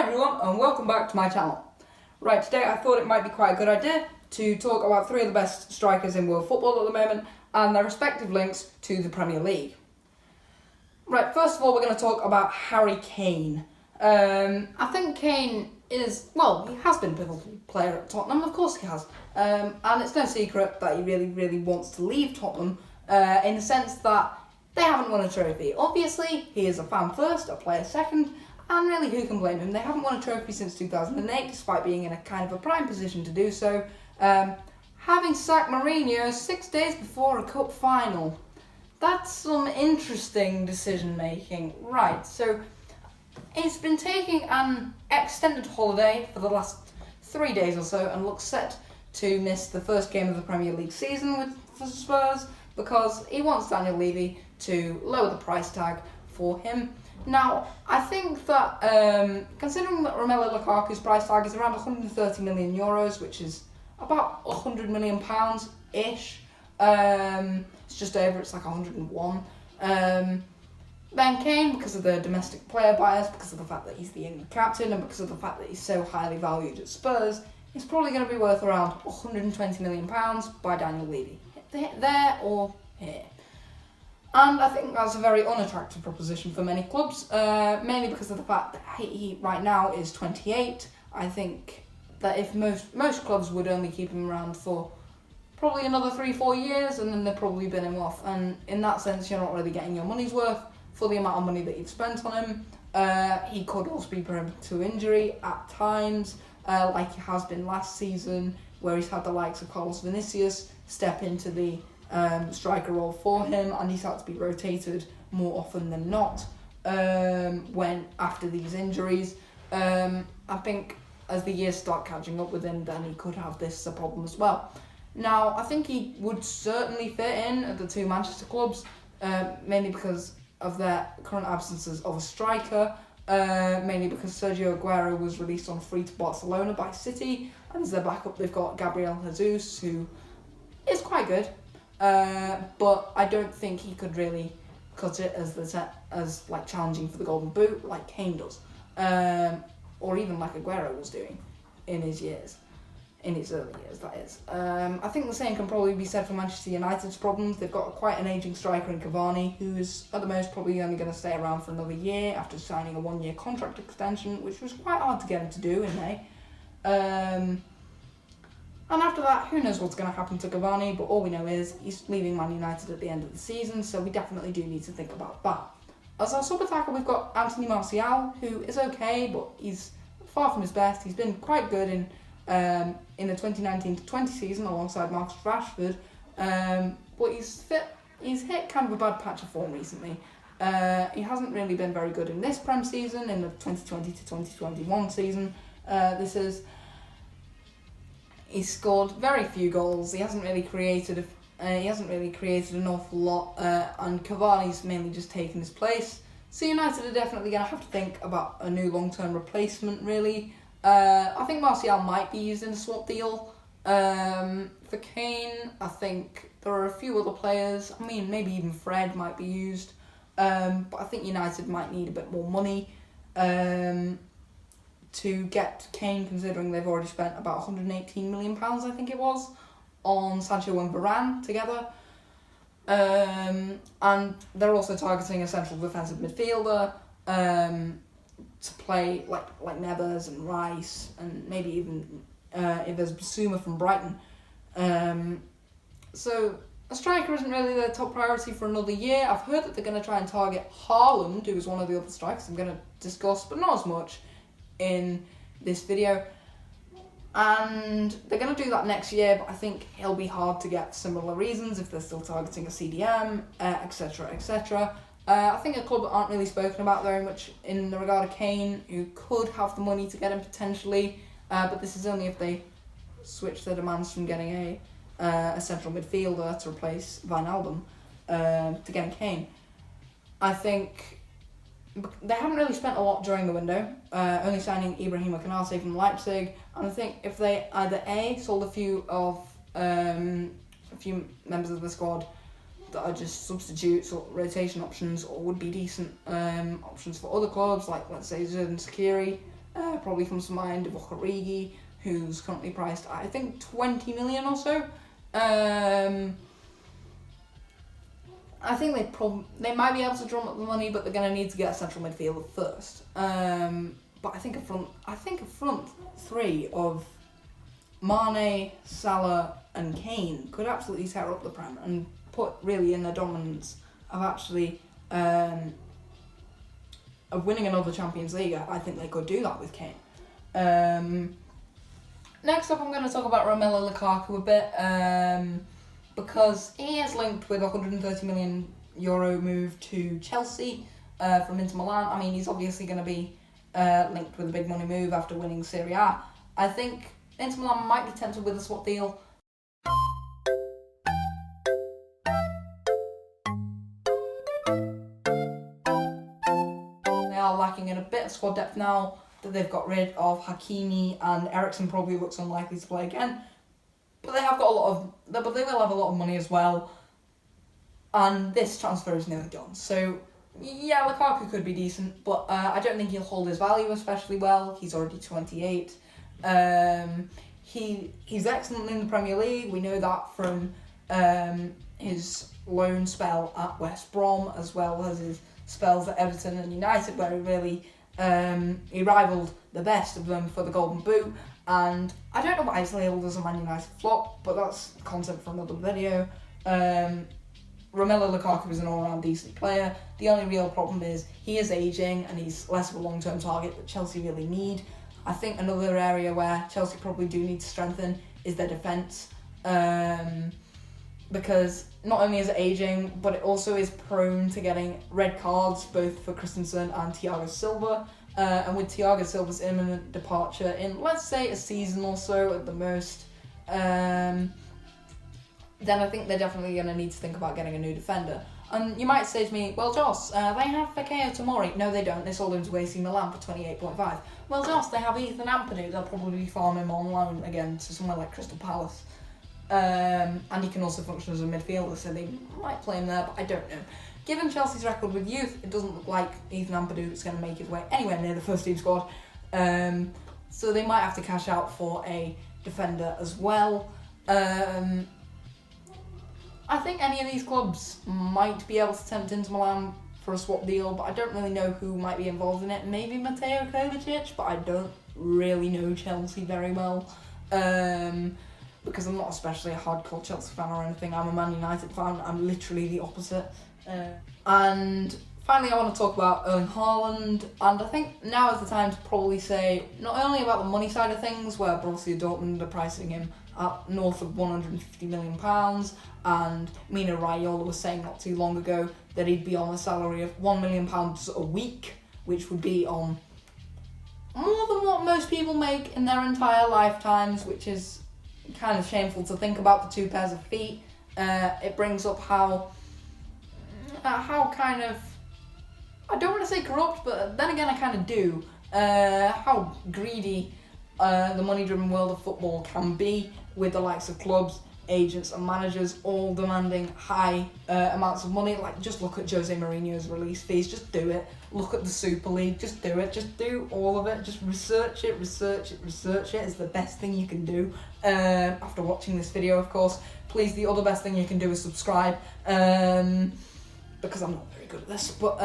everyone, and welcome back to my channel. Right, today I thought it might be quite a good idea to talk about three of the best strikers in world football at the moment and their respective links to the Premier League. Right, first of all we're going to talk about Harry Kane. I think Kane is, well, he has been a pivotal player at Tottenham, of course he has. And it's no secret that he really wants to leave Tottenham in the sense that they haven't won a trophy. Obviously, he is a fan first, a player second, and really, who can blame him? They haven't won a trophy since 2008, despite being in a kind of a prime position to do so. Having sacked Mourinho 6 days before a cup final. That's some interesting decision making. Right, so he's been taking an extended holiday for the last 3 days or so and looks set to miss the first game of the Premier League season for Spurs because he wants Daniel Levy to lower the price tag for him. Now, I think that, considering that Romelu Lukaku's price tag is around 130 million euros, which is about 100 million pounds-ish, it's just over, it's like 101, then Kane, because of the domestic player bias, because of the fact that he's the England captain, and because of the fact that he's so highly valued at Spurs, is probably going to be worth around 120 million pounds by Daniel Levy. There or here. And I think that's a very unattractive proposition for many clubs, mainly because of the fact that he right now is 28. I think that if most clubs would only keep him around for probably another 3-4 years, and then they'd probably bin him off. And in that sense, you're not really getting your money's worth for the amount of money that you've spent on him. He could also be prone to injury at times, like he has been last season, where he's had the likes of Carlos Vinicius step into the striker role for him, and he's had to be rotated more often than not when after these injuries. I think as the years start catching up with him, then he could have this as a problem as well. Now, I think he would certainly fit in at the two Manchester clubs, mainly because of their current absences of a striker, mainly because Sergio Aguero was released on free to Barcelona by City, and as their backup they've got Gabriel Jesus, who is quite good. But I don't think he could really cut it as like challenging for the Golden Boot like Kane does, or even like Aguero was doing in his early years. That is. I think the same can probably be said for Manchester United's problems. They've got quite an ageing striker in Cavani, who is at the most probably only going to stay around for another year after signing a 1-year contract extension, which was quite hard to get him to do in May. And after that, who knows what's going to happen to Cavani, but all we know is he's leaving Man United at the end of the season, so we definitely do need to think about that. As our sub-attacker, we've got Anthony Martial, who is okay, but he's far from his best. He's been quite good in the 2019-20 season alongside Marcus Rashford, but he's hit kind of a bad patch of form recently. He hasn't really been very good in this Prem season, in the 2020-2021 season. He's scored very few goals. He hasn't really created an awful lot, and Cavani's mainly just taken his place. So United are definitely going to have to think about a new long-term replacement. Really, I think Martial might be used in a swap deal. For Kane, I think there are a few other players. I mean, maybe even Fred might be used, but I think United might need a bit more money to get Kane, considering they've already spent about £118 million, I think it was, on Sancho and Varane together. And they're also targeting a central defensive midfielder to play like Neves and Rice, and maybe even if there's Basuma from Brighton. So a striker isn't really their top priority for another year. I've heard that they're going to try and target Haaland, who is one of the other strikers I'm going to discuss, but not as much in this video, and they're going to do that next year, but I think it'll be hard to get similar reasons if they're still targeting a CDM, etc. I think a club that aren't really spoken about very much in the regard of Kane, who could have the money to get him potentially, but this is only if they switch their demands from getting a central midfielder to replace Wijnaldum to getting Kane. I think they haven't really spent a lot during the window, only signing Ibrahim Konate from Leipzig, and I think if they either A, sold a few members of the squad that are just substitutes or rotation options, or would be decent options for other clubs, like let's say Xherdan Shaqiri, Probably comes to mind Divock Origi, who's currently priced at, I think, 20 million or so. I think they might be able to drum up the money, but they're going to need to get a central midfielder first. But I think a front three of Mane, Salah, and Kane could absolutely tear up the Prem and put really in the dominance of actually of winning another Champions League. I think they could do that with Kane. Next up, I'm going to talk about Romelu Lukaku a bit, because he is linked with a €130 million move to Chelsea from Inter Milan. I mean, he's obviously going to be linked with a big money move after winning Serie A. I think Inter Milan might be tempted with a swap deal. They are lacking in a bit of squad depth now that they've got rid of Hakimi, and Eriksen probably looks unlikely to play again. But they have got but they will have a lot of money as well. And this transfer is nearly done. So, yeah, Lukaku could be decent, but I don't think he'll hold his value especially well. He's already 28. He's excellent in the Premier League. We know that from his loan spell at West Brom, as well as his spells at Everton and United, where he really he rivaled the best of them for the Golden Boot. And I don't know why he's labelled as a Man United flop, but that's content for another video. Romelu Lukaku is an all-round decent player. The only real problem is he is ageing and he's less of a long-term target that Chelsea really need. I think another area where Chelsea probably do need to strengthen is their defence, because not only is it ageing, but it also is prone to getting red cards, both for Christensen and Thiago Silva. And with Thiago Silva's imminent departure in, let's say, a season or so at the most, then I think they're definitely going to need to think about getting a new defender. And you might say to me, well, Joss, they have Fikayo Tomori. No, they don't. They sold him to AC Milan for 28.5. Well, Joss, they have Ethan Ampadu. They'll probably farm him on loan again to somewhere like Crystal Palace. And he can also function as a midfielder, so they might play him there, but I don't know. Given Chelsea's record with youth, it doesn't look like Ethan Ampadu is going to make his way anywhere near the first team squad. So they might have to cash out for a defender as well. I think any of these clubs might be able to tempt Inter Milan for a swap deal, but I don't really know who might be involved in it. Maybe Mateo Kovacic, but I don't really know Chelsea very well. Because I'm not especially a hardcore Chelsea fan or anything. I'm a Man United fan. I'm literally the opposite. And finally, I want to talk about Erling Haaland. And I think now is the time to probably say not only about the money side of things, where Borussia Dortmund are pricing him at north of £150 million, and Mino Raiola was saying not too long ago that he'd be on a salary of £1 million a week, which would be on more than what most people make in their entire lifetimes, which is kind of shameful to think about for 2 pairs of feet. It brings up how kind of, I don't want to say corrupt, but then again I kind of do, how greedy the money-driven world of football can be, with the likes of clubs, agents and managers all demanding high amounts of money. Like, just look at Jose Mourinho's release fees, just do it. Look at the Super League, just do it. Just do all of it. Just research it. It's the best thing you can do. After watching this video, of course, please, the other best thing you can do is subscribe, because I'm not very good at this. But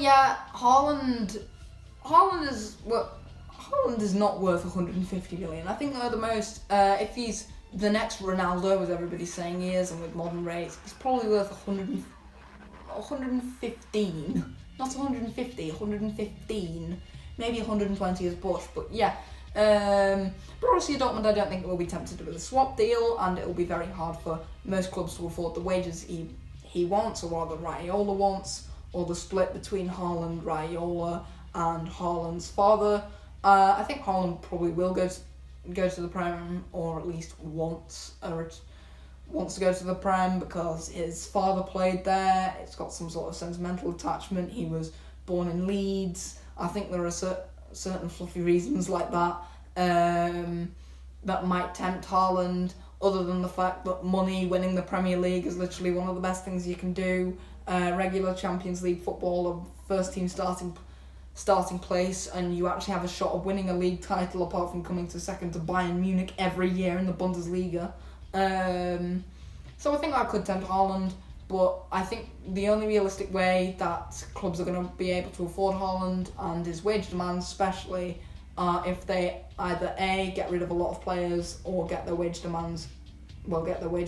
yeah, Haaland is not worth 150 million. I think they're the most, if he's the next Ronaldo, as everybody's saying he is, and with modern rates, he's probably worth 115. Not 150, 115. Maybe 120 is push, but yeah. Borussia Dortmund, I don't think will be tempted with a swap deal, and it will be very hard for most clubs to afford the wages he wants, or rather Raiola wants, or the split between Haaland, Raiola, and Haaland's father. I think Haaland probably will go to the Prem, or at least wants to go to the Prem because his father played there. It's got some sort of sentimental attachment. He was born in Leeds. I think there are certain fluffy reasons like that that might tempt Haaland, other than the fact that money, winning the Premier League is literally one of the best things you can do. Regular Champions League football, a first team starting starting place and you actually have a shot of winning a league title apart from coming to second to Bayern Munich every year in the Bundesliga. So I think that could tempt Haaland, but I think the only realistic way that clubs are going to be able to afford Haaland and his wage demands especially are if they either A, get rid of a lot of players or get their wage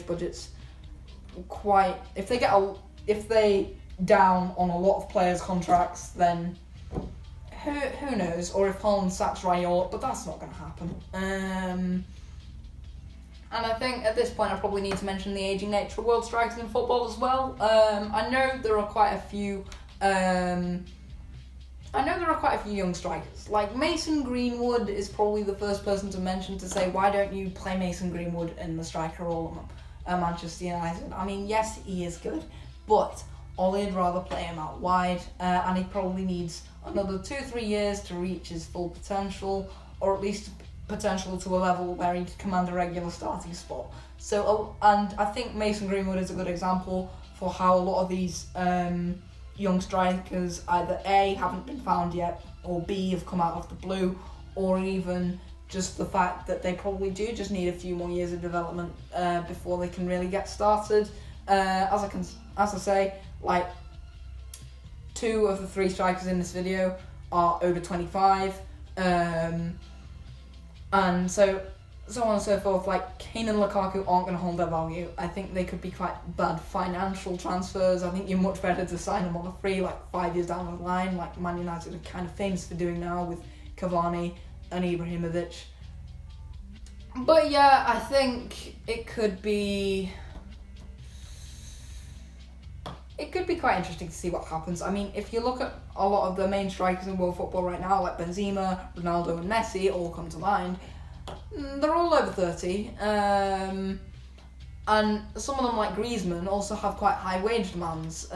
budgets quite... If they down on a lot of players' contracts, then who knows? Or if Haaland sacks Rayola, but that's not going to happen. And I think at this point I probably need to mention the ageing nature of world strikers in football as well. I know there are quite a few young strikers. Like Mason Greenwood is probably the first person to mention to say, why don't you play Mason Greenwood in the striker role at Manchester United? I mean, yes, he is good, but Ollie'd rather play him out wide, and he probably needs another 2-3 years to reach his full potential, or at least potential to a level where he'd command a regular starting spot. So, and I think Mason Greenwood is a good example for how a lot of these young strikers either A, haven't been found yet, or B, have come out of the blue, or even just the fact that they probably do just need a few more years of development before they can really get started. As I say, like 2 of the 3 strikers in this video are over 25. And so on and so forth, like Kane and Lukaku aren't going to hold their value. I think they could be quite bad financial transfers. I think you're much better to sign them on a free, like 5 years down the line, like Man United are kind of famous for doing now with Cavani and Ibrahimovic. But yeah, I think it could be quite interesting to see what happens. I mean, if you look at a lot of the main strikers in world football right now, like Benzema, Ronaldo and Messi all come to mind, they're all over 30. And some of them, like Griezmann, also have quite high wage demands.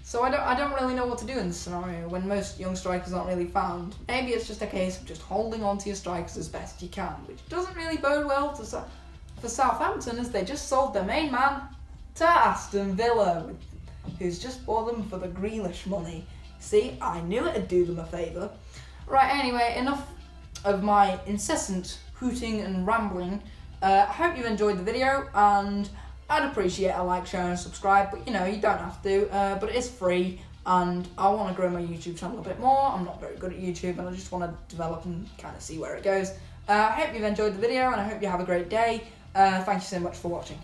So I don't really know what to do in this scenario when most young strikers aren't really found. Maybe it's just a case of just holding on to your strikers as best you can, which doesn't really bode well for Southampton, as they just sold their main man to Aston Villa, who's just bought them for the Grealish money. See, I knew it'd do them a favour. Right, anyway, enough of my incessant hooting and rambling. I hope you've enjoyed the video, and I'd appreciate a like, share and subscribe, but you know, you don't have to, but it is free, and I want to grow my YouTube channel a bit more. I'm not very good at YouTube, and I just want to develop and kind of see where it goes. I hope you've enjoyed the video, and I hope you have a great day. Thank you so much for watching.